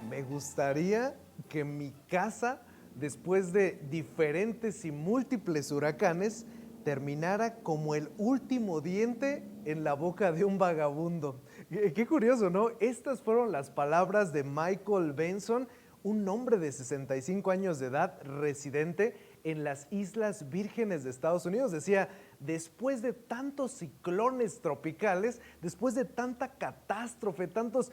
Me gustaría que mi casa, después de diferentes y múltiples huracanes, terminara como el último diente en la boca de un vagabundo. Qué curioso, ¿no? Estas fueron las palabras de Michael Benson, un hombre de 65 años de edad, residente en las Islas Vírgenes de Estados Unidos. Decía, después de tantos ciclones tropicales, después de tanta catástrofe, tantos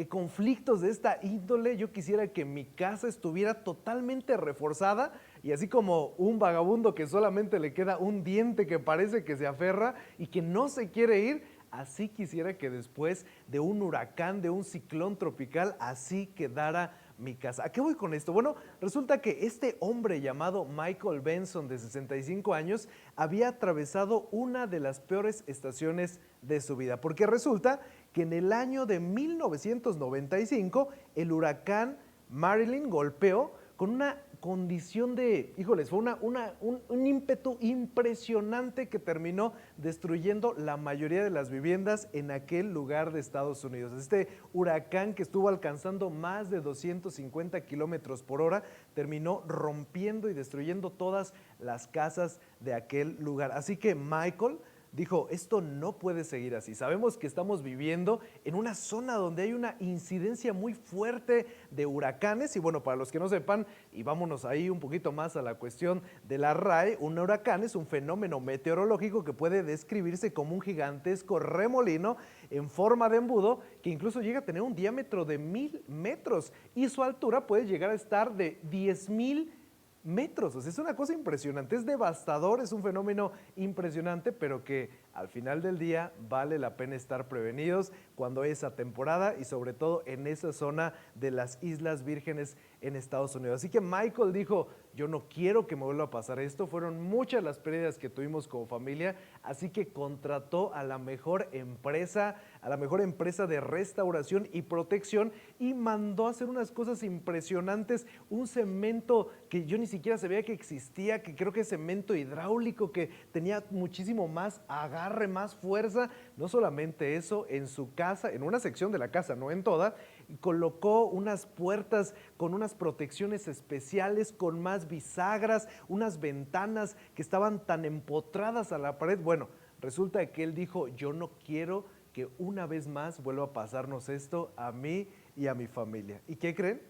conflictos de esta índole, yo quisiera que mi casa estuviera totalmente reforzada y así como un vagabundo que solamente le queda un diente que parece que se aferra y que no se quiere ir, así quisiera que después de un huracán, de un ciclón tropical, así quedara mi casa. ¿A qué voy con esto? Bueno, resulta que este hombre llamado Michael Benson, de 65 años, había atravesado una de las peores estaciones de su vida, porque resulta que en el año de 1995 el huracán Marilyn golpeó con una condición de, híjoles, fue un ímpetu impresionante que terminó destruyendo la mayoría de las viviendas en aquel lugar de Estados Unidos. Este huracán que estuvo alcanzando más de 250 kilómetros por hora terminó rompiendo y destruyendo todas las casas de aquel lugar. Así que Michael dijo, esto no puede seguir así. Sabemos que estamos viviendo en una zona donde hay una incidencia muy fuerte de huracanes y bueno, para los que no sepan, y vámonos ahí un poquito más a la cuestión de la RAE, un huracán es un fenómeno meteorológico que puede describirse como un gigantesco remolino en forma de embudo que incluso llega a tener un diámetro de 1000 metros y su altura puede llegar a estar de 10,000 metros. O sea, es una cosa impresionante, es devastador, es un fenómeno impresionante, pero que al final del día vale la pena estar prevenidos cuando es esa temporada y sobre todo en esa zona de las Islas Vírgenes en Estados Unidos. Así que Michael dijo, yo no quiero que me vuelva a pasar esto, fueron muchas las pérdidas que tuvimos como familia, así que contrató a la mejor empresa de restauración y protección y mandó a hacer unas cosas impresionantes, un cemento que yo ni siquiera sabía que existía, que creo que es cemento hidráulico, que tenía muchísimo más agarre, más fuerza. No solamente eso, en su casa, en una sección de la casa, no en toda, colocó unas puertas con unas protecciones especiales, con más bisagras, unas ventanas que estaban tan empotradas a la pared. Bueno, resulta que él dijo, yo no quiero que una vez más vuelva a pasarnos esto a mí y a mi familia. ¿Y qué creen?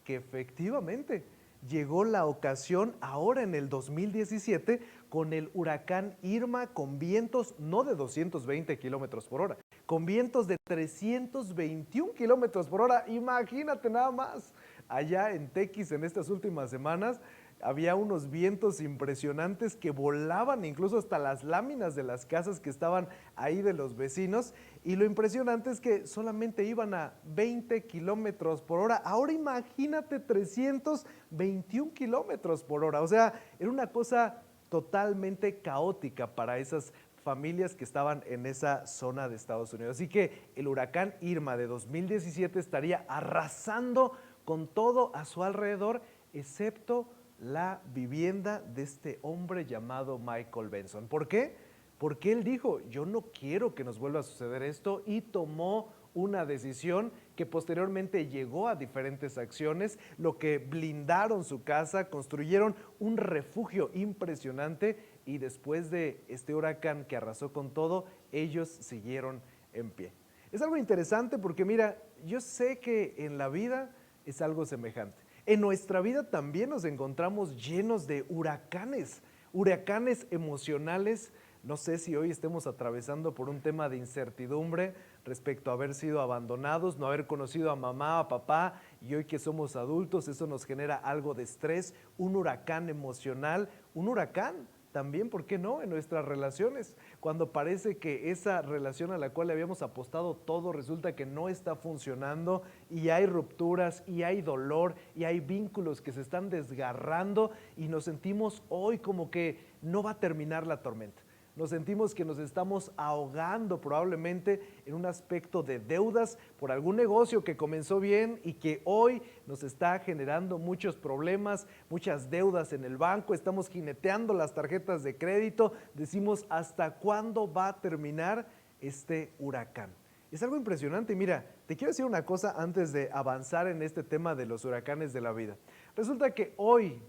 Que efectivamente llegó la ocasión ahora en el 2017 con el huracán Irma con vientos no de 220 kilómetros por hora, con vientos de 321 kilómetros por hora. Imagínate nada más. Allá en Tequis en estas últimas semanas había unos vientos impresionantes que volaban incluso hasta las láminas de las casas que estaban ahí de los vecinos y lo impresionante es que solamente iban a 20 kilómetros por hora. Ahora imagínate 321 kilómetros por hora. O sea, era una cosa totalmente caótica para esas familias que estaban en esa zona de Estados Unidos. Así que el huracán Irma de 2017 estaría arrasando con todo a su alrededor, excepto la vivienda de este hombre llamado Michael Benson. ¿Por qué? Porque él dijo, yo no quiero que nos vuelva a suceder esto y tomó una decisión que posteriormente llegó a diferentes acciones, lo que blindaron su casa, construyeron un refugio impresionante y después de este huracán que arrasó con todo, ellos siguieron en pie. Es algo interesante porque mira, yo sé que en la vida es algo semejante. En nuestra vida también nos encontramos llenos de huracanes, huracanes emocionales. No sé si hoy estemos atravesando por un tema de incertidumbre respecto a haber sido abandonados, no haber conocido a mamá, a papá, y hoy que somos adultos eso nos genera algo de estrés, un huracán emocional, un huracán también, ¿por qué no?, en nuestras relaciones, cuando parece que esa relación a la cual le habíamos apostado todo resulta que no está funcionando y hay rupturas y hay dolor y hay vínculos que se están desgarrando y nos sentimos hoy como que no va a terminar la tormenta. Nos sentimos que nos estamos ahogando probablemente en un aspecto de deudas por algún negocio que comenzó bien y que hoy nos está generando muchos problemas, muchas deudas en el banco, estamos jineteando las tarjetas de crédito, decimos ¿hasta cuándo va a terminar este huracán? Es algo impresionante. Mira, te quiero decir una cosa antes de avanzar en este tema de los huracanes de la vida. Resulta que hoy,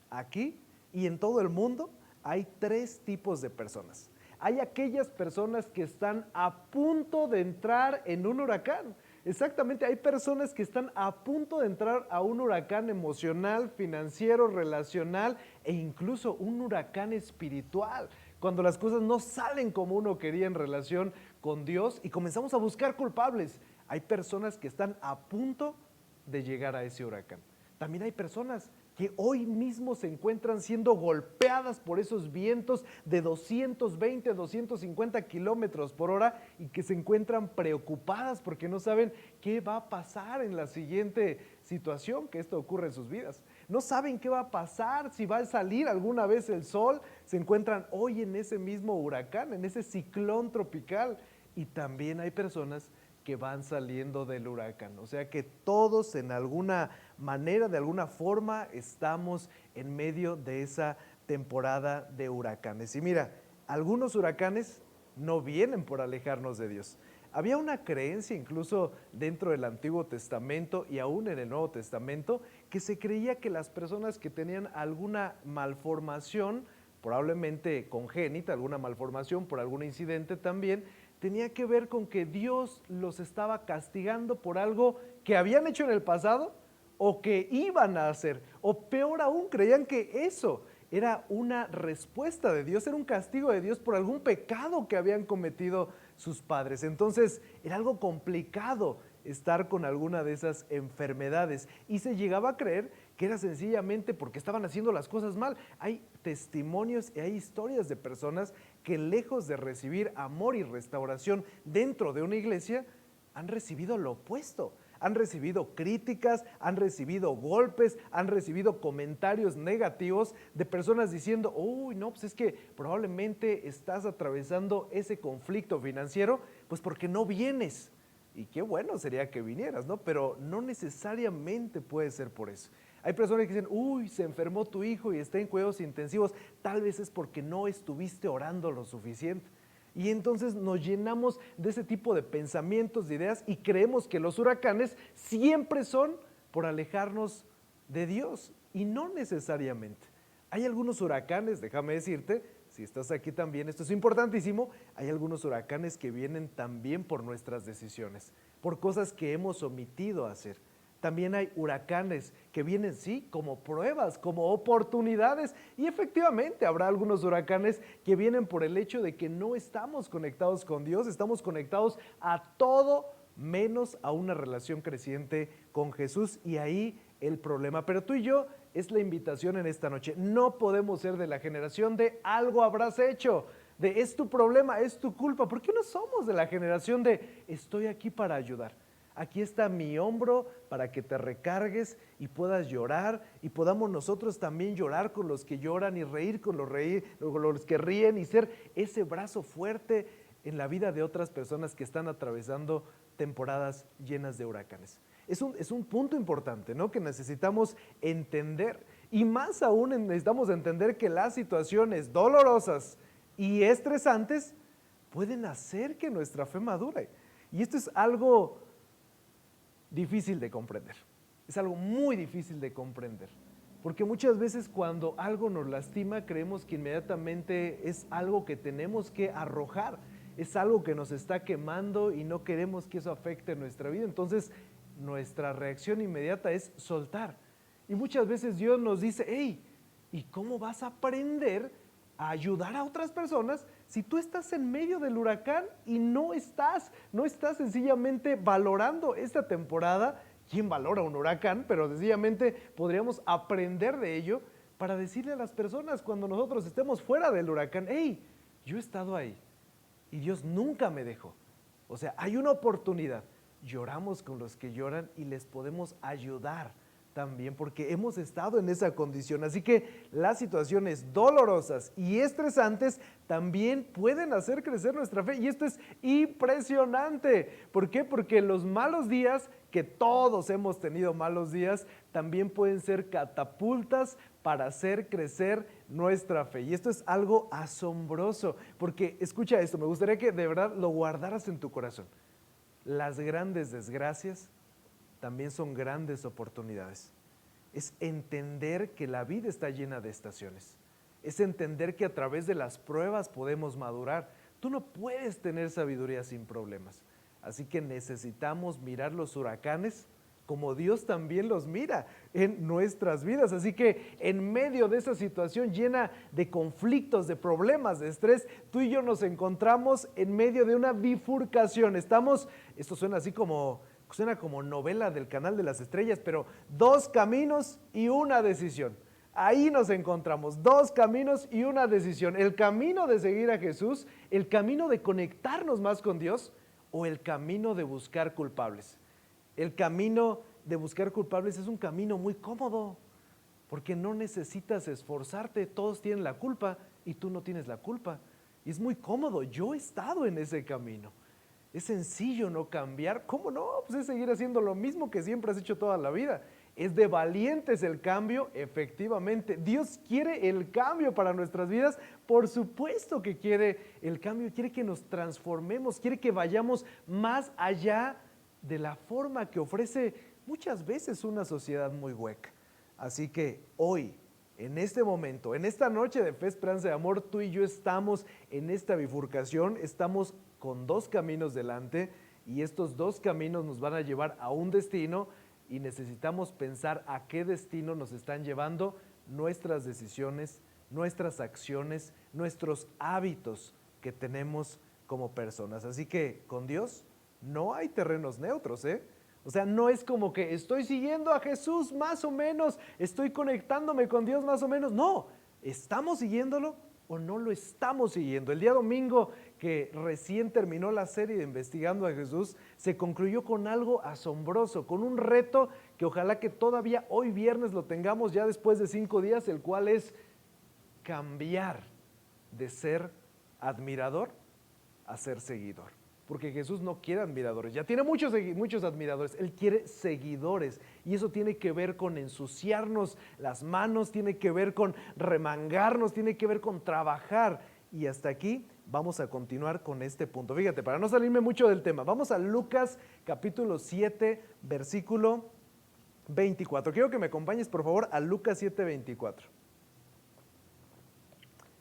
aquí y en todo el mundo, hay tres tipos de personas. Hay aquellas personas que están a punto de entrar en un huracán. Exactamente, hay personas que están a punto de entrar a un huracán emocional, financiero, relacional e incluso un huracán espiritual. Cuando las cosas no salen como uno quería en relación con Dios y comenzamos a buscar culpables. Hay personas que están a punto de llegar a ese huracán. También hay personas que hoy mismo se encuentran siendo golpeadas por esos vientos de 220, 250 kilómetros por hora y que se encuentran preocupadas porque no saben qué va a pasar en la siguiente situación que esto ocurre en sus vidas. No saben qué va a pasar, si va a salir alguna vez el sol. Se encuentran hoy en ese mismo huracán, en ese ciclón tropical. Y también hay personas que van saliendo del huracán. O sea que todos en alguna manera, de alguna forma, estamos en medio de esa temporada de huracanes. Y mira, algunos huracanes no vienen por alejarnos de Dios. Había una creencia incluso dentro del Antiguo Testamento y aún en el Nuevo Testamento que se creía que las personas que tenían alguna malformación, probablemente congénita, alguna malformación por algún incidente también, tenía que ver con que Dios los estaba castigando por algo que habían hecho en el pasado o que iban a hacer. O peor aún, creían que eso era una respuesta de Dios, era un castigo de Dios por algún pecado que habían cometido sus padres. Entonces era algo complicado estar con alguna de esas enfermedades y se llegaba a creer que era sencillamente porque estaban haciendo las cosas mal. Hay testimonios y hay historias de personas que lejos de recibir amor y restauración dentro de una iglesia, han recibido lo opuesto. Han recibido críticas, han recibido golpes, han recibido comentarios negativos de personas diciendo, uy, no, pues es que probablemente estás atravesando ese conflicto financiero, pues porque no vienes. Y qué bueno sería que vinieras, ¿no? Pero no necesariamente puede ser por eso. Hay personas que dicen, uy, se enfermó tu hijo y está en cuidados intensivos. Tal vez es porque no estuviste orando lo suficiente. Y entonces nos llenamos de ese tipo de pensamientos, de ideas y creemos que los huracanes siempre son por alejarnos de Dios. Y no necesariamente. Hay algunos huracanes, déjame decirte, si estás aquí también, esto es importantísimo, hay algunos huracanes que vienen también por nuestras decisiones, por cosas que hemos omitido hacer. También hay huracanes que vienen, sí, como pruebas, como oportunidades. Y efectivamente habrá algunos huracanes que vienen por el hecho de que no estamos conectados con Dios, estamos conectados a todo menos a una relación creciente con Jesús. Y ahí el problema. Pero tú y yo, es la invitación en esta noche. No podemos ser de la generación de algo habrás hecho, de es tu problema, es tu culpa. ¿Por qué no somos de la generación de estoy aquí para ayudar? Aquí está mi hombro para que te recargues y puedas llorar y podamos nosotros también llorar con los que lloran y reír con los que ríen y ser ese brazo fuerte en la vida de otras personas que están atravesando temporadas llenas de huracanes. Es un punto importante, ¿no? Que necesitamos entender y más aún necesitamos entender que las situaciones dolorosas y estresantes pueden hacer que nuestra fe madure. Y esto es algo difícil de comprender. Es algo muy difícil de comprender. Porque muchas veces cuando algo nos lastima creemos que inmediatamente es algo que tenemos que arrojar. Es algo que nos está quemando y no queremos que eso afecte nuestra vida. Entonces nuestra reacción inmediata es soltar. Y muchas veces Dios nos dice, hey, ¿y cómo vas a aprender a ayudar a otras personas si tú estás en medio del huracán y no estás sencillamente valorando esta temporada? ¿Quién valora un huracán? Pero sencillamente podríamos aprender de ello para decirle a las personas cuando nosotros estemos fuera del huracán, hey, yo he estado ahí y Dios nunca me dejó. O sea, hay una oportunidad. Lloramos con los que lloran y les podemos ayudar también porque hemos estado en esa condición. Así que las situaciones dolorosas y estresantes también pueden hacer crecer nuestra fe y esto es impresionante. ¿Por qué? Porque los malos días, que todos hemos tenido malos días, también pueden ser catapultas para hacer crecer nuestra fe. Y esto es algo asombroso porque escucha esto, me gustaría que de verdad lo guardaras en tu corazón. las grandes desgracias también son grandes oportunidades. Es entender que la vida está llena de estaciones. Es entender que a través de las pruebas podemos madurar. Tú no puedes tener sabiduría sin problemas. Así que necesitamos mirar los huracanes como Dios también los mira en nuestras vidas. Así que en medio de esa situación llena de conflictos, de problemas, de estrés, tú y yo nos encontramos en medio de una bifurcación. Esto suena así suena como novela del Canal de las Estrellas, pero 2 caminos y una decisión. Ahí nos encontramos, 2 caminos y una decisión. El camino de seguir a Jesús, el camino de conectarnos más con Dios o el camino de buscar culpables. El camino de buscar culpables es un camino muy cómodo, porque no necesitas esforzarte, todos tienen la culpa y tú no tienes la culpa. Y es muy cómodo, yo he estado en ese camino. Es sencillo no cambiar, ¿cómo no? Pues es seguir haciendo lo mismo que siempre has hecho toda la vida. Es de valientes el cambio, efectivamente. Dios quiere el cambio para nuestras vidas, por supuesto que quiere el cambio, quiere que nos transformemos, quiere que vayamos más allá de la forma que ofrece muchas veces una sociedad muy hueca. Así que hoy, en este momento, en esta noche de fe, esperanza y amor, tú y yo estamos en esta bifurcación, estamos con 2 caminos delante y estos 2 caminos nos van a llevar a un destino y necesitamos pensar a qué destino nos están llevando nuestras decisiones, nuestras acciones, nuestros hábitos que tenemos como personas. Así que con Dios no hay terrenos neutros, ¿eh? O sea, no es como que estoy siguiendo a Jesús más o menos, estoy conectándome con Dios más o menos. No, ¿estamos siguiéndolo o no lo estamos siguiendo? El día domingo que recién terminó la serie de Investigando a Jesús, se concluyó con algo asombroso, con un reto que ojalá que todavía hoy viernes lo tengamos ya después de 5 días, el cual es cambiar de ser admirador a ser seguidor. Porque Jesús no quiere admiradores, ya tiene muchos admiradores, Él quiere seguidores y eso tiene que ver con ensuciarnos las manos, tiene que ver con remangarnos, tiene que ver con trabajar y hasta aquí vamos a continuar con este punto. Fíjate, para no salirme mucho del tema, vamos a Lucas capítulo 7 versículo 24. Quiero que me acompañes por favor a Lucas 7, 24.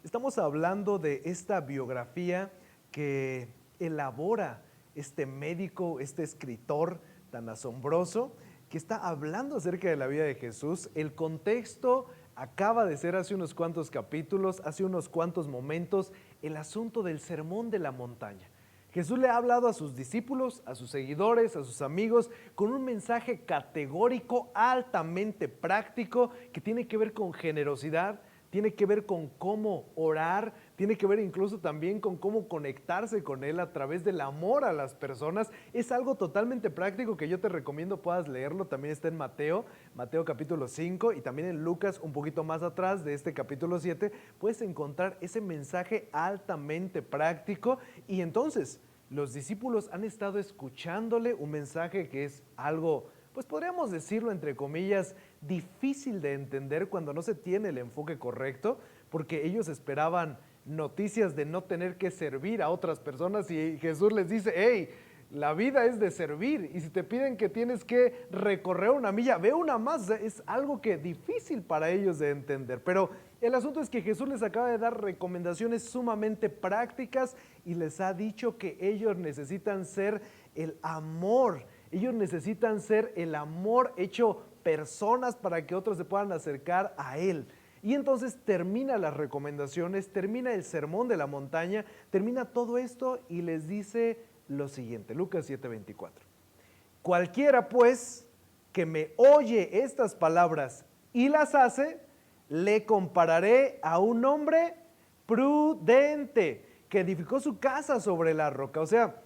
Estamos hablando de esta biografía que elabora este médico, este escritor tan asombroso que está hablando acerca de la vida de Jesús. El contexto acaba de ser hace unos cuantos capítulos, hace unos cuantos momentos, el asunto del sermón de la montaña. Jesús le ha hablado a sus discípulos, a sus seguidores, a sus amigos, con un mensaje categórico, altamente práctico, que tiene que ver con generosidad, tiene que ver con cómo orar, tiene que ver incluso también con cómo conectarse con Él a través del amor a las personas. Es algo totalmente práctico que yo te recomiendo puedas leerlo. También está en Mateo capítulo 5 y también en Lucas un poquito más atrás de este capítulo 7. Puedes encontrar ese mensaje altamente práctico y entonces los discípulos han estado escuchándole un mensaje que es algo, pues podríamos decirlo entre comillas, difícil de entender cuando no se tiene el enfoque correcto, porque ellos esperaban noticias de no tener que servir a otras personas y Jesús les dice, hey, la vida es de servir y si te piden que tienes que recorrer una milla, ve una más. Es algo que es difícil para ellos de entender, pero el asunto es que Jesús les acaba de dar recomendaciones sumamente prácticas y les ha dicho que ellos necesitan ser el amor. Ellos necesitan ser el amor hecho personas para que otros se puedan acercar a Él. Y entonces termina las recomendaciones, termina el sermón de la montaña, termina todo esto y les dice lo siguiente, Lucas 7:24. Cualquiera pues que me oye estas palabras y las hace, le compararé a un hombre prudente que edificó su casa sobre la roca. O sea,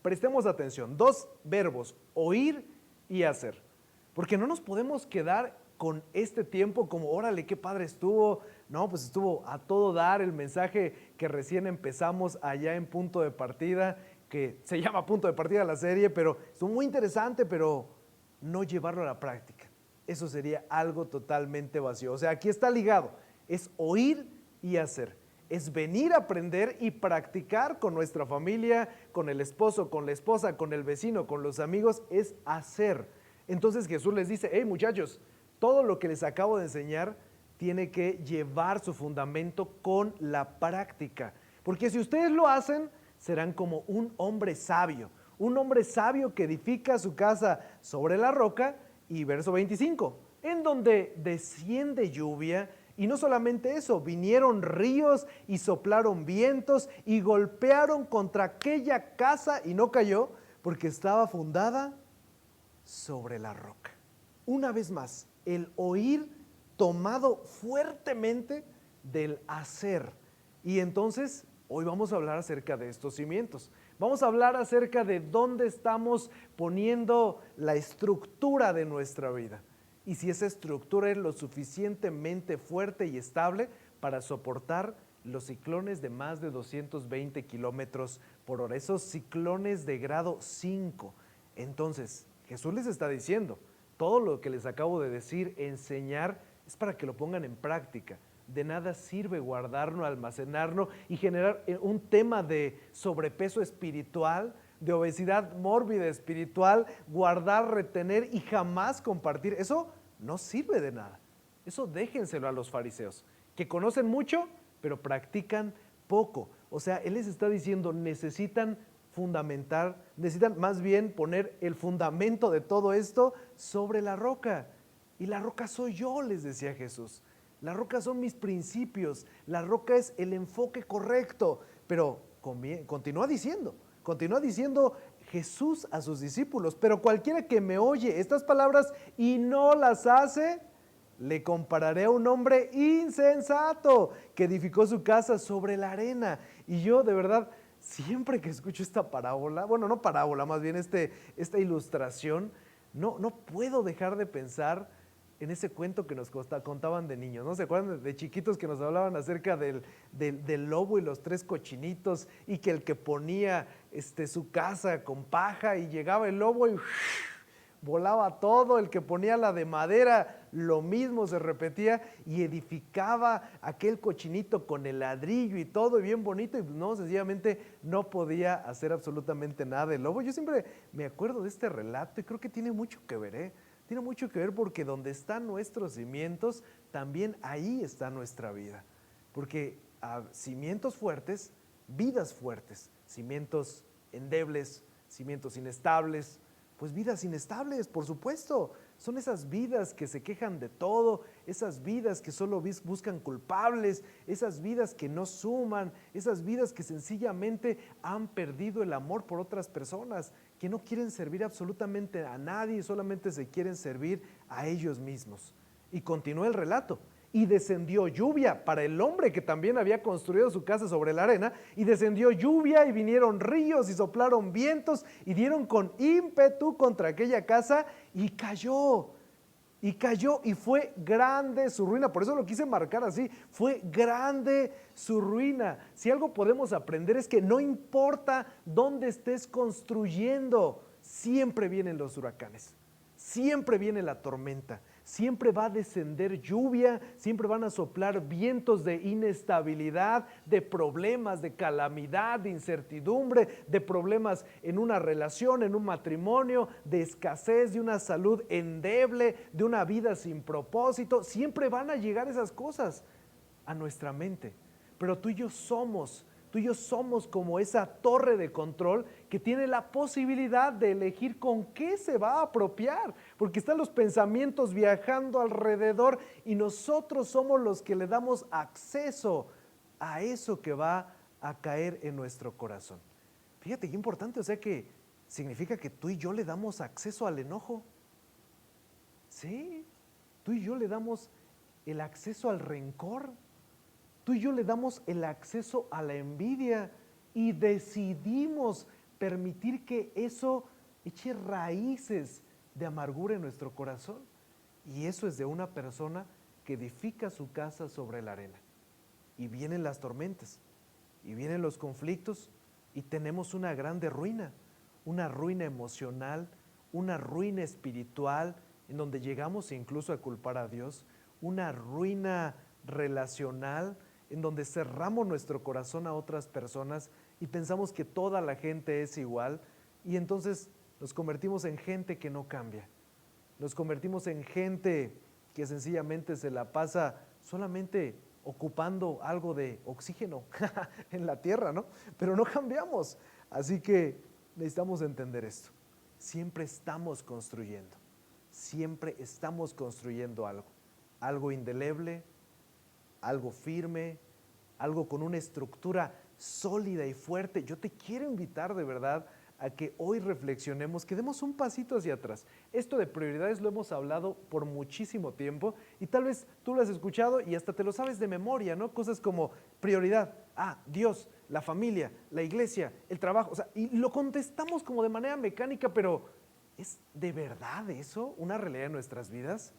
prestemos atención, 2 verbos, oír y hacer. Porque no nos podemos quedar con este tiempo como, órale, qué padre estuvo. No, pues estuvo a todo dar el mensaje que recién empezamos allá en Punto de Partida, que se llama Punto de Partida la serie, pero estuvo muy interesante, pero no llevarlo a la práctica. Eso sería algo totalmente vacío. O sea, aquí está ligado, es oír y hacer. es venir a aprender y practicar con nuestra familia, con el esposo, con la esposa, con el vecino, con los amigos, es hacer. Entonces Jesús les dice, hey muchachos, todo lo que les acabo de enseñar tiene que llevar su fundamento con la práctica. Porque si ustedes lo hacen, serán como un hombre sabio que edifica su casa sobre la roca. Y verso 25, en donde desciende lluvia, y no solamente eso, vinieron ríos y soplaron vientos y golpearon contra aquella casa y no cayó porque estaba fundada sobre la roca. Una vez más, el oír tomado fuertemente del hacer. Y entonces, hoy vamos a hablar acerca de estos cimientos. Vamos a hablar acerca de dónde estamos poniendo la estructura de nuestra vida. Y si esa estructura es lo suficientemente fuerte y estable para soportar los ciclones de más de 220 kilómetros por hora, esos ciclones de grado 5. Entonces, Jesús les está diciendo, todo lo que les acabo de decir, enseñar, es para que lo pongan en práctica. De nada sirve guardarlo, almacenarlo y generar un tema de sobrepeso espiritual, de obesidad mórbida espiritual, guardar, retener y jamás compartir. Eso no sirve de nada. Eso déjenselo a los fariseos, que conocen mucho, pero practican poco. O sea, Él les está diciendo, necesitan fundamentar, necesitan más bien poner el fundamento de todo esto sobre la roca. Y la roca soy yo, les decía Jesús. La roca son mis principios, la roca es el enfoque correcto. Pero continúa diciendo Jesús a sus discípulos, pero cualquiera que me oye estas palabras y no las hace, le compararé a un hombre insensato que edificó su casa sobre la arena. Y yo de verdad, siempre que escucho esta parábola, bueno, no parábola, más bien esta ilustración, no puedo dejar de pensar en ese cuento que nos contaban de niños, ¿no? ¿Se acuerdan de chiquitos que nos hablaban acerca del lobo y los tres cochinitos, y que el que ponía su casa con paja y llegaba el lobo y volaba todo, el que ponía la de madera, lo mismo se repetía y edificaba aquel cochinito con el ladrillo y todo y bien bonito, y no, sencillamente no podía hacer absolutamente nada el lobo? Yo siempre me acuerdo de este relato y creo que tiene mucho que ver, Tiene mucho que ver porque donde están nuestros cimientos, también ahí está nuestra vida. Porque cimientos fuertes, vidas fuertes, cimientos endebles, cimientos inestables, pues vidas inestables, por supuesto. Son esas vidas que se quejan de todo, esas vidas que solo buscan culpables, esas vidas que no suman, esas vidas que sencillamente han perdido el amor por otras personas, que no quieren servir absolutamente a nadie, solamente se quieren servir a ellos mismos. Y continúa el relato. Y descendió lluvia para el hombre que también había construido su casa sobre la arena, y descendió lluvia y vinieron ríos y soplaron vientos y dieron con ímpetu contra aquella casa y cayó y fue grande su ruina. Por eso lo quise marcar así, fue grande su ruina. Si algo podemos aprender es que no importa dónde estés construyendo, siempre vienen los huracanes, siempre viene la tormenta, siempre va a descender lluvia, siempre van a soplar vientos de inestabilidad, de problemas, de calamidad, de incertidumbre, de problemas en una relación, en un matrimonio, de escasez, de una salud endeble, de una vida sin propósito. Siempre van a llegar esas cosas a nuestra mente, pero tú y yo somos como esa torre de control que tiene la posibilidad de elegir con qué se va a apropiar, porque están los pensamientos viajando alrededor y nosotros somos los que le damos acceso a eso que va a caer en nuestro corazón. Fíjate qué importante, o sea que significa que tú y yo le damos acceso al enojo. Sí, tú y yo le damos el acceso al rencor. Tú y yo le damos el acceso a la envidia y decidimos permitir que eso eche raíces de amargura en nuestro corazón. Y eso es de una persona que edifica su casa sobre la arena. Y vienen las tormentas, y vienen los conflictos, y tenemos una grande ruina, una ruina emocional, una ruina espiritual, en donde llegamos incluso a culpar a Dios, una ruina relacional, en donde cerramos nuestro corazón a otras personas y pensamos que toda la gente es igual y entonces nos convertimos en gente que no cambia. Nos convertimos en gente que sencillamente se la pasa solamente ocupando algo de oxígeno en la tierra, ¿no? Pero no cambiamos. Así que necesitamos entender esto. Siempre estamos construyendo algo. Algo indeleble, algo firme, algo con una estructura sólida y fuerte. Yo te quiero invitar de verdad a que hoy reflexionemos, que demos un pasito hacia atrás. Esto de prioridades lo hemos hablado por muchísimo tiempo y tal vez tú lo has escuchado y hasta te lo sabes de memoria, ¿no? Cosas como prioridad, Dios, la familia, la iglesia, el trabajo, o sea, y lo contestamos como de manera mecánica, pero ¿es de verdad eso una realidad en nuestras vidas?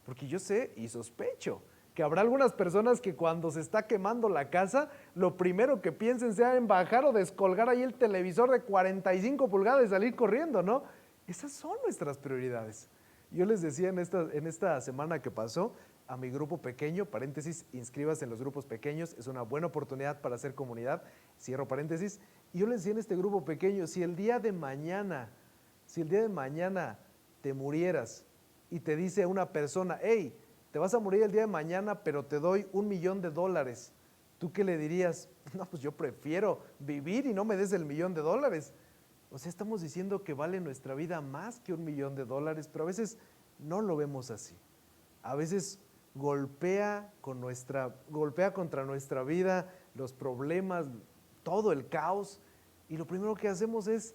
Porque yo sé y sospecho que habrá algunas personas que cuando se está quemando la casa, lo primero que piensen sea en bajar o descolgar ahí el televisor de 45 pulgadas y salir corriendo, ¿no? Esas son nuestras prioridades. Yo les decía en esta semana que pasó a mi grupo pequeño, paréntesis, inscríbase en los grupos pequeños, es una buena oportunidad para hacer comunidad, cierro paréntesis, y yo les decía en este grupo pequeño, si el día de mañana te murieras y te dice una persona, hey, te vas a morir el día de mañana, pero te doy $1,000,000. ¿Tú qué le dirías? No, pues yo prefiero vivir y no me des el $1,000,000. O sea, estamos diciendo que vale nuestra vida más que $1,000,000, pero a veces no lo vemos así. A veces golpea contra nuestra vida, los problemas, todo el caos, y lo primero que hacemos es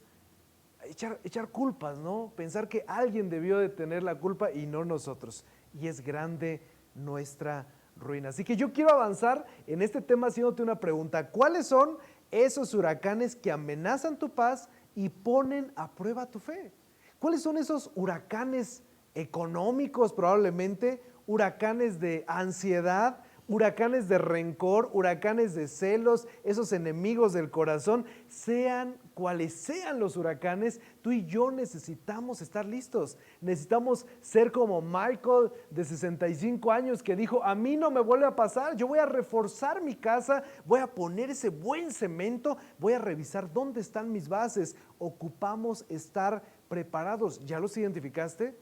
echar culpas, ¿no? Pensar que alguien debió de tener la culpa y no nosotros. Y es grande nuestra ruina. Así que yo quiero avanzar en este tema haciéndote una pregunta. ¿Cuáles son esos huracanes que amenazan tu paz y ponen a prueba tu fe? ¿Cuáles son esos huracanes económicos probablemente, huracanes de ansiedad, huracanes de rencor, huracanes de celos, esos enemigos del corazón? Sean cuales sean los huracanes, tú y yo necesitamos estar listos. Necesitamos ser como Michael de 65 años que dijo, a mí no me vuelve a pasar, yo voy a reforzar mi casa, voy a poner ese buen cemento, voy a revisar dónde están mis bases. Ocupamos estar preparados. ¿Ya los identificaste?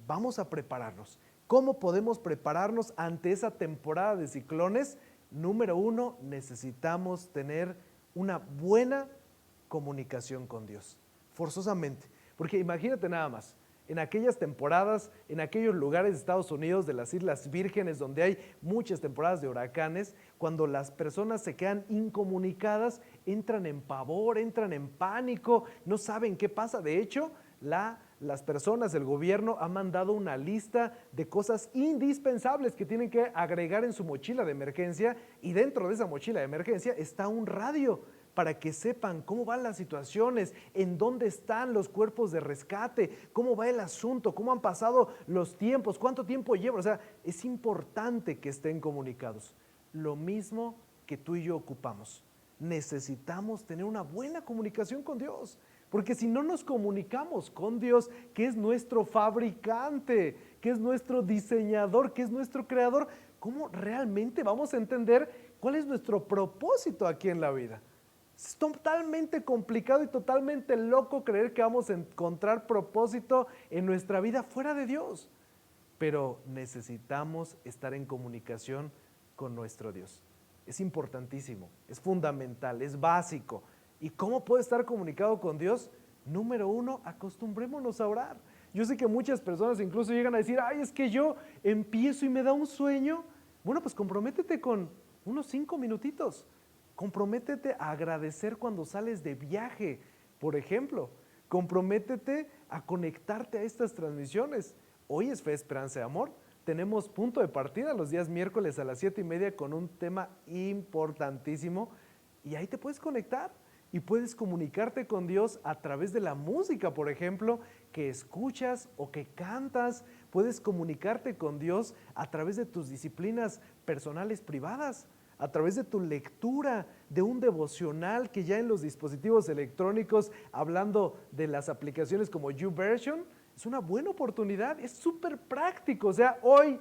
Vamos a prepararnos. ¿Cómo podemos prepararnos ante esa temporada de ciclones? Número 1, necesitamos tener una buena comunicación con Dios, forzosamente. Porque imagínate nada más, en aquellas temporadas, en aquellos lugares de Estados Unidos, de las Islas Vírgenes, donde hay muchas temporadas de huracanes, cuando las personas se quedan incomunicadas, entran en pavor, entran en pánico, no saben qué pasa. De hecho, las personas, el gobierno ha mandado una lista de cosas indispensables que tienen que agregar en su mochila de emergencia, y dentro de esa mochila de emergencia está un radio para que sepan cómo van las situaciones, en dónde están los cuerpos de rescate, cómo va el asunto, cómo han pasado los tiempos, cuánto tiempo lleva. O sea, es importante que estén comunicados. Lo mismo que tú y yo ocupamos. Necesitamos tener una buena comunicación con Dios. Porque si no nos comunicamos con Dios, que es nuestro fabricante, que es nuestro diseñador, que es nuestro creador, ¿cómo realmente vamos a entender cuál es nuestro propósito aquí en la vida? Es totalmente complicado y totalmente loco creer que vamos a encontrar propósito en nuestra vida fuera de Dios. Pero necesitamos estar en comunicación con nuestro Dios. Es importantísimo, es fundamental, es básico. ¿Y cómo puedo estar comunicado con Dios? Número 1, acostumbrémonos a orar. Yo sé que muchas personas incluso llegan a decir, ay, es que yo empiezo y me da un sueño. Bueno, pues comprométete con unos 5 minutitos. Comprométete a agradecer cuando sales de viaje, por ejemplo. Comprométete a conectarte a estas transmisiones. Hoy es Fe, Esperanza y Amor. Tenemos punto de partida los días miércoles a las 7:30 con un tema importantísimo. Y ahí te puedes conectar y puedes comunicarte con Dios a través de la música, por ejemplo, que escuchas o que cantas. Puedes comunicarte con Dios a través de tus disciplinas personales privadas, a través de tu lectura de un devocional que ya en los dispositivos electrónicos, hablando de las aplicaciones como YouVersion, es una buena oportunidad, es súper práctico. O sea, hoy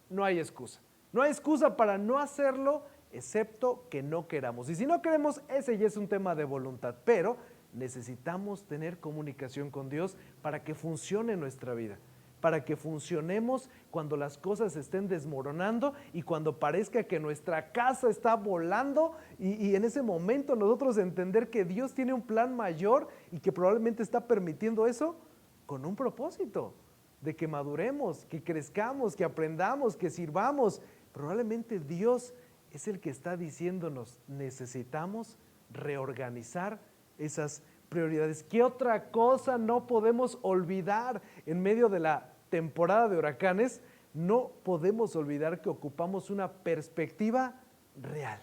no hay excusa. No hay excusa para no hacerlo excepto que no queramos. Y si no queremos, ese ya es un tema de voluntad, pero necesitamos tener comunicación con Dios para que funcione nuestra vida, para que funcionemos cuando las cosas se estén desmoronando y cuando parezca que nuestra casa está volando y en ese momento nosotros entender que Dios tiene un plan mayor y que probablemente está permitiendo eso con un propósito de que maduremos, que crezcamos, que aprendamos, que sirvamos. Probablemente Dios es el que está diciéndonos, necesitamos reorganizar esas prioridades. ¿Qué otra cosa no podemos olvidar en medio de la temporada de huracanes? No podemos olvidar que ocupamos una perspectiva real.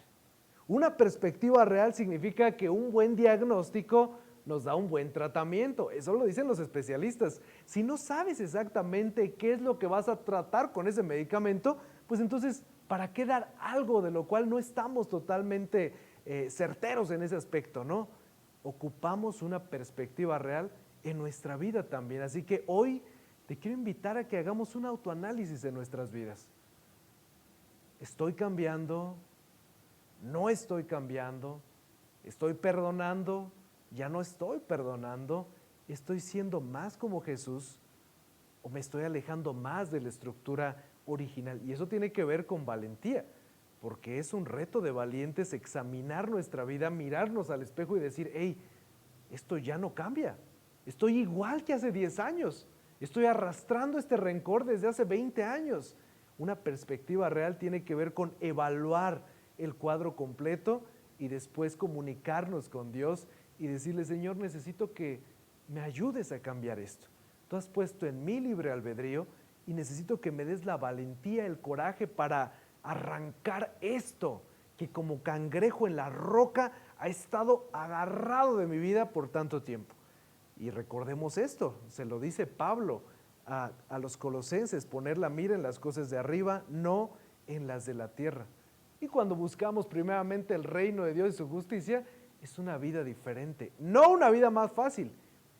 Una perspectiva real significa que un buen diagnóstico nos da un buen tratamiento. Eso lo dicen los especialistas. Si no sabes exactamente qué es lo que vas a tratar con ese medicamento, pues entonces, ¿para qué dar algo de lo cual no estamos totalmente certeros en ese aspecto, no? Ocupamos una perspectiva real en nuestra vida también. Así que hoy te quiero invitar a que hagamos un autoanálisis de nuestras vidas. ¿Estoy cambiando? ¿No estoy cambiando? ¿Estoy perdonando? ¿Ya no estoy perdonando? ¿Estoy siendo más como Jesús? ¿O me estoy alejando más de la estructura original? Y eso tiene que ver con valentía, porque es un reto de valientes examinar nuestra vida, mirarnos al espejo y decir, hey, esto ya no cambia, estoy igual que hace 10 años, estoy arrastrando este rencor desde hace 20 años. Una perspectiva real tiene que ver con evaluar el cuadro completo y después comunicarnos con Dios y decirle, Señor, necesito que me ayudes a cambiar esto. Tú has puesto en mí libre albedrío y necesito que me des la valentía, el coraje para arrancar esto que como cangrejo en la roca ha estado agarrado de mi vida por tanto tiempo. Y recordemos esto, se lo dice Pablo a los colosenses, poner la mira en las cosas de arriba, no en las de la tierra. Y cuando buscamos primeramente el reino de Dios y su justicia, es una vida diferente, no una vida más fácil,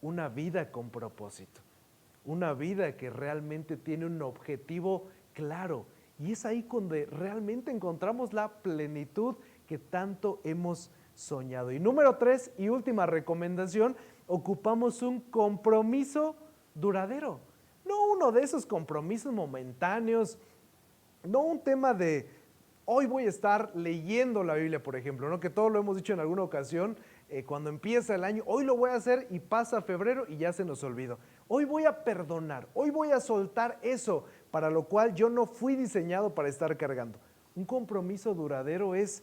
una vida con propósito, una vida que realmente tiene un objetivo claro. Y es ahí donde realmente encontramos la plenitud que tanto hemos soñado. Y número 3 y última recomendación, ocupamos un compromiso duradero. No uno de esos compromisos momentáneos, no un tema de hoy voy a estar leyendo la Biblia, por ejemplo, ¿no? Que todo lo hemos dicho en alguna ocasión, cuando empieza el año, hoy lo voy a hacer y pasa febrero y ya se nos olvidó. Hoy voy a perdonar, hoy voy a soltar eso para lo cual yo no fui diseñado para estar cargando. Un compromiso duradero es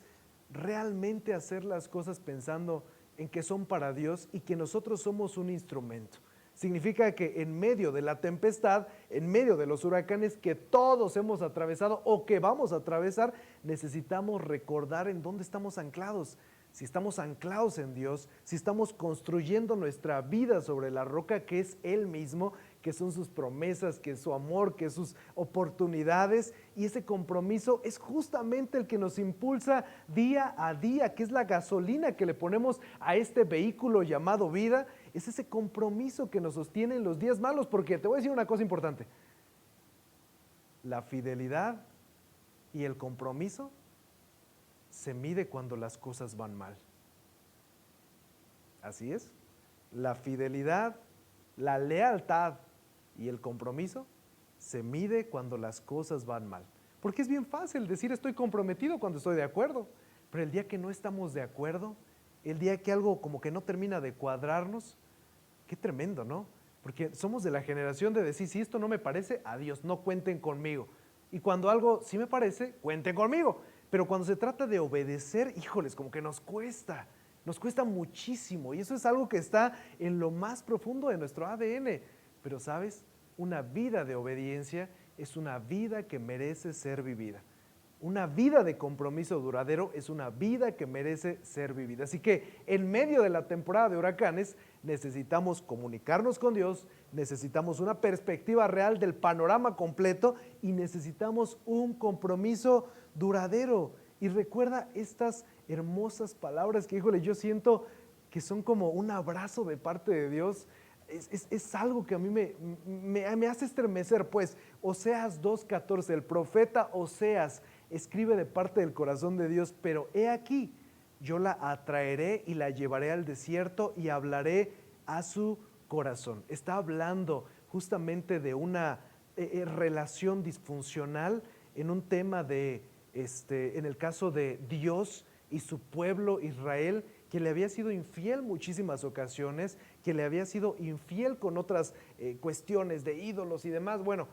realmente hacer las cosas pensando en que son para Dios y que nosotros somos un instrumento. Significa que en medio de la tempestad, en medio de los huracanes que todos hemos atravesado o que vamos a atravesar, necesitamos recordar en dónde estamos anclados. Si estamos anclados en Dios, si estamos construyendo nuestra vida sobre la roca que es Él mismo, que son sus promesas, que es su amor, que es sus oportunidades, y ese compromiso es justamente el que nos impulsa día a día, que es la gasolina que le ponemos a este vehículo llamado vida. Es ese compromiso que nos sostiene en los días malos, porque te voy a decir una cosa importante, la fidelidad y el compromiso se mide cuando las cosas van mal. Así es, la fidelidad, la lealtad y el compromiso se mide cuando las cosas van mal. Porque es bien fácil decir estoy comprometido cuando estoy de acuerdo, pero el día que no estamos de acuerdo, el día que algo como que no termina de cuadrarnos, qué tremendo, ¿no? Porque somos de la generación de decir, si esto no me parece, adiós, no cuenten conmigo. Y cuando algo sí me parece, cuenten conmigo. Pero cuando se trata de obedecer, híjoles, como que nos cuesta muchísimo. Y eso es algo que está en lo más profundo de nuestro ADN. Pero ¿sabes? Una vida de obediencia es una vida que merece ser vivida. Una vida de compromiso duradero es una vida que merece ser vivida. Así que en medio de la temporada de huracanes necesitamos comunicarnos con Dios, necesitamos una perspectiva real del panorama completo y necesitamos un compromiso duradero. Y recuerda estas hermosas palabras que, híjole, yo siento que son como un abrazo de parte de Dios. Es algo que a mí me hace estremecer, pues. Oseas 2:14, el profeta Oseas escribe de parte del corazón de Dios, pero he aquí, yo la atraeré y la llevaré al desierto y hablaré a su corazón. Está hablando justamente de una relación disfuncional en un tema de, en el caso de Dios y su pueblo Israel, que le había sido infiel muchísimas ocasiones, que le había sido infiel con otras cuestiones de ídolos y demás. Bueno,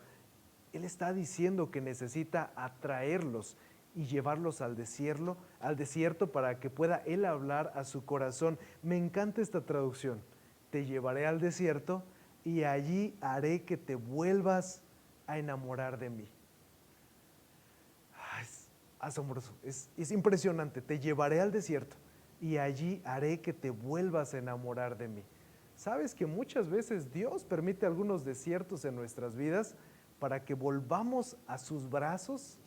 él está diciendo que necesita atraerlos y llevarlos al desierto para que pueda él hablar a su corazón. Me encanta esta traducción. Te llevaré al desierto y allí haré que te vuelvas a enamorar de mí. Es asombroso, es impresionante. Te llevaré al desierto y allí haré que te vuelvas a enamorar de mí. ¿Sabes que muchas veces Dios permite algunos desiertos en nuestras vidas para que volvamos a sus brazos?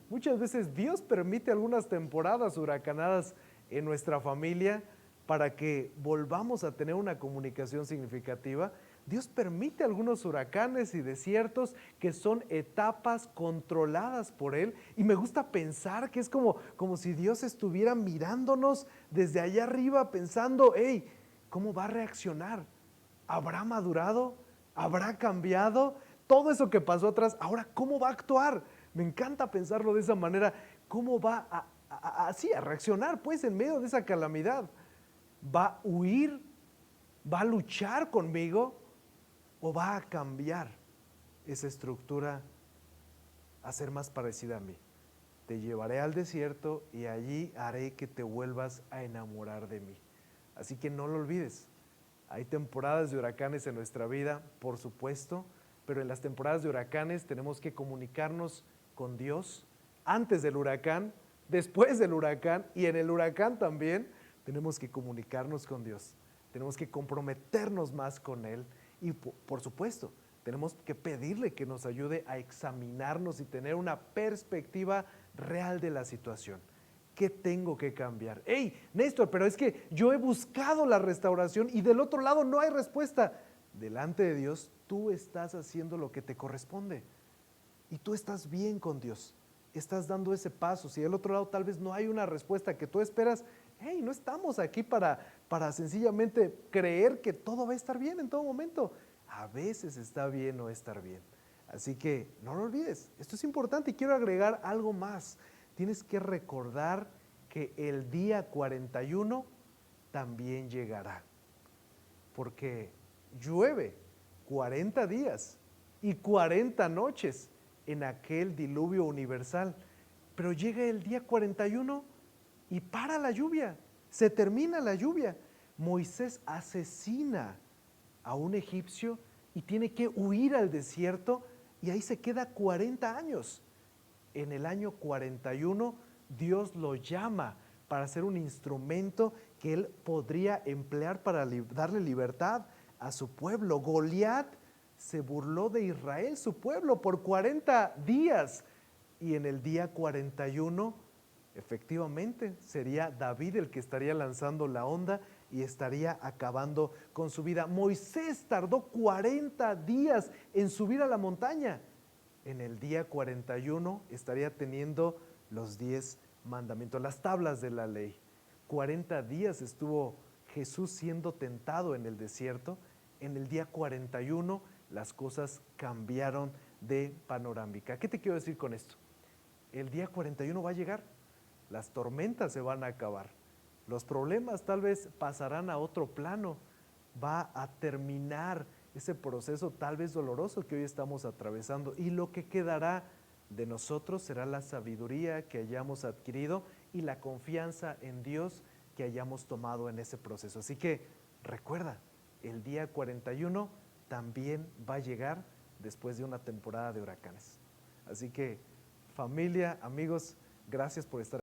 Muchas veces Dios permite algunas temporadas huracanadas en nuestra familia para que volvamos a tener una comunicación significativa. Dios permite algunos huracanes y desiertos que son etapas controladas por Él, y me gusta pensar que es como si Dios estuviera mirándonos desde allá arriba pensando, hey, ¿cómo va a reaccionar? ¿Habrá madurado? ¿Habrá cambiado? Todo eso que pasó atrás, ahora ¿cómo va a actuar? Me encanta pensarlo de esa manera. ¿Cómo va a reaccionar pues en medio de esa calamidad? ¿Va a huir? ¿Va a luchar conmigo? ¿O va a cambiar esa estructura a ser más parecida a mí? Te llevaré al desierto y allí haré que te vuelvas a enamorar de mí. Así que no lo olvides. Hay temporadas de huracanes en nuestra vida, por supuesto, pero en las temporadas de huracanes tenemos que comunicarnos con Dios antes del huracán, después del huracán y en el huracán también tenemos que comunicarnos con Dios. Tenemos que comprometernos más con Él y, por supuesto, tenemos que pedirle que nos ayude a examinarnos y tener una perspectiva real de la situación. ¿Qué tengo que cambiar? Hey, Néstor, pero es que yo he buscado la restauración y del otro lado no hay respuesta. Delante de Dios, tú estás haciendo lo que te corresponde y tú estás bien con Dios. Estás dando ese paso. Si del otro lado tal vez no hay una respuesta que tú esperas, hey, no estamos aquí para sencillamente creer que todo va a estar bien en todo momento. A veces está bien no estar bien. Así que no lo olvides, esto es importante y quiero agregar algo más. Tienes que recordar que el día 41 también llegará, porque llueve 40 días y 40 noches en aquel diluvio universal, pero llega el día 41 y para la lluvia, se termina la lluvia. Moisés asesina a un egipcio y tiene que huir al desierto y ahí se queda 40 años. En el año 41 Dios lo llama para ser un instrumento que él podría emplear para darle libertad a su pueblo. Goliat se burló de Israel, su pueblo, por 40 días y en el día 41 efectivamente sería David el que estaría lanzando la onda y estaría acabando con su vida. Moisés tardó 40 días en subir a la montaña. En el día 41 estaría teniendo los 10 mandamientos, las tablas de la ley. 40 días estuvo Jesús siendo tentado en el desierto. En el día 41 las cosas cambiaron de panorámica. ¿Qué te quiero decir con esto? El día 41 va a llegar. Las tormentas se van a acabar. Los problemas tal vez pasarán a otro plano. Va a terminar ese proceso tal vez doloroso que hoy estamos atravesando y lo que quedará de nosotros será la sabiduría que hayamos adquirido y la confianza en Dios que hayamos tomado en ese proceso. Así que recuerda, el día 41 también va a llegar después de una temporada de huracanes. Así que familia, amigos, gracias por estar